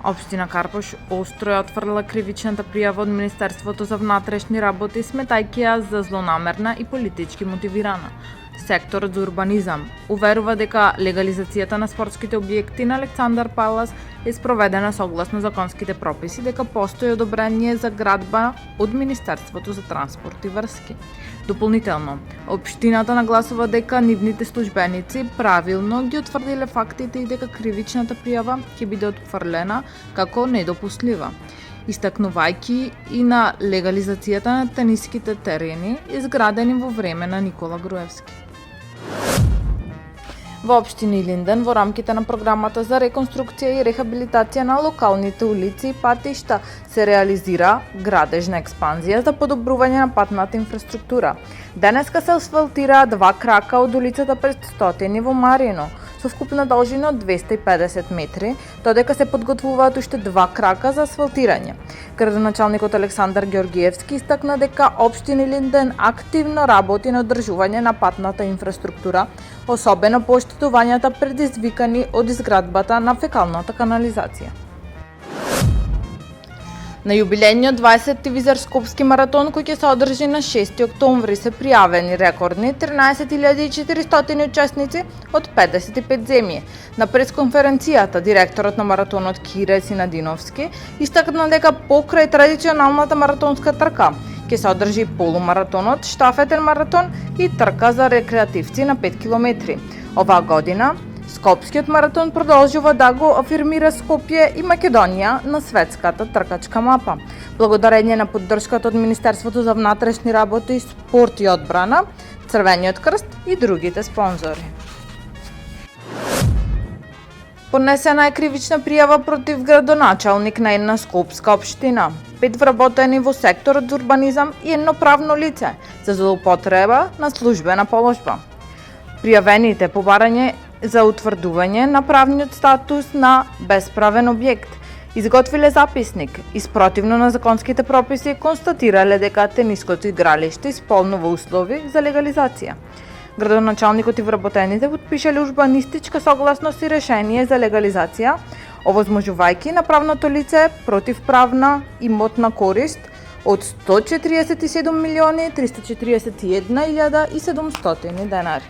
Општина Карпош остро ја отфрлила кривичната пријава од Министерството за внатрешни работи, сметајќи ја за злонамерна и политички мотивирана. Секторот за урбанизам уверува дека легализацијата на спортските објекти на Александар Палас е спроведена согласно законските прописи, дека постои одобрение за градба од Министерството за транспорт и врски. Дополнително, општината нагласува дека нивните службеници правилно ги утврдиле фактите и дека кривичната пријава ќе биде отфрлена како недопуслива, истакнувајќи и на легализацијата на тениските терени изградени во време на Никола Груевски. Во општина Илинден, во рамките на програмата за реконструкција и рехабилитација на локалните улици и патишта, се реализира градежна експанзија за подобрување на патната инфраструктура. Денеска се асфалтираа 2 крака од улицата 500 во Марино, со вкупна должина од 250 метри, додека се подготвуваат уште 2 крака за асфалтирање. Градоначалникот Александар Георгиевски истакна дека општина Илинден активно работи на одржување на патната инфраструктура, особено по оштетувањата предизвикани од изградбата на фекалната канализација. На јубилејниот 20-ти Визарскопски маратон, кој ќе се одржи на 6 октомври, се пријавени рекордни 13.400 учесници од 55 земји. На пресконференцијата, директорот на маратонот Кире Синадиновски истакна дека покрај традиционалната маратонска трка ќе се одржи полумаратонот, штафетен маратон и трка за рекреативци на 5 километри. Оваа година Скопскиот маратон продолжува да го афирмира Скопје и Македонија на светската тркачка мапа. Благодарение на поддршката од Министерството за внатрешни работи, спорт и одбрана, Црвениот крст и другите спонзори. Поднесена е кривична пријава против градоначалник на една скопска општина, 5 вработени во секторот за урбанизам и едно правно лице за злоупотреба на службена положба. Пријавените по барање за утврдување на правниот статус на бесправен објект изготвиле записник и спротивно на законските прописи констатирале дека тениското игралиште исполнува услови за легализација. Градоначалникот и вработените подпишале урбанистичка согласност и решение за легализација, овозможувајќи на правното лице противправна имотна корист од 147.341.700 денари.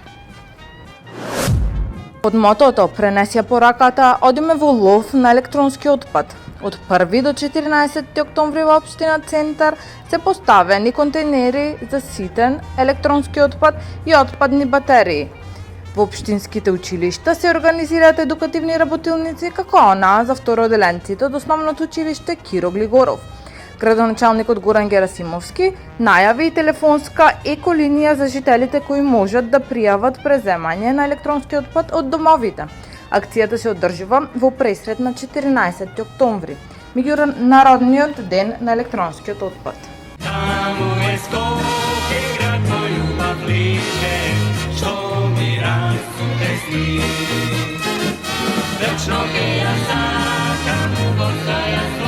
Под мотото "Пренеси ја пораката, одиме во лов на електронски отпад". Од 1 до 14 октомври во општина Центар се поставени контейнери за ситен електронски отпад и отпадни батерии. Во општинските училишта се организираат едукативни работилници како онаа за второделенците од основното училиште Киро Глигоров. Градоначалникот Горан Герасимовски најави и телефонска еколинија за жителите кои можат да пријават преземање на електронски отпад од домовите. Акцијата се одржува во пресрет на 14 октомври, меѓународниот ден на електронскиот отпад. Таму е Скопје, град мој љубав лише, што ми расуте сни. Вечно ке ја сакам, убавка ја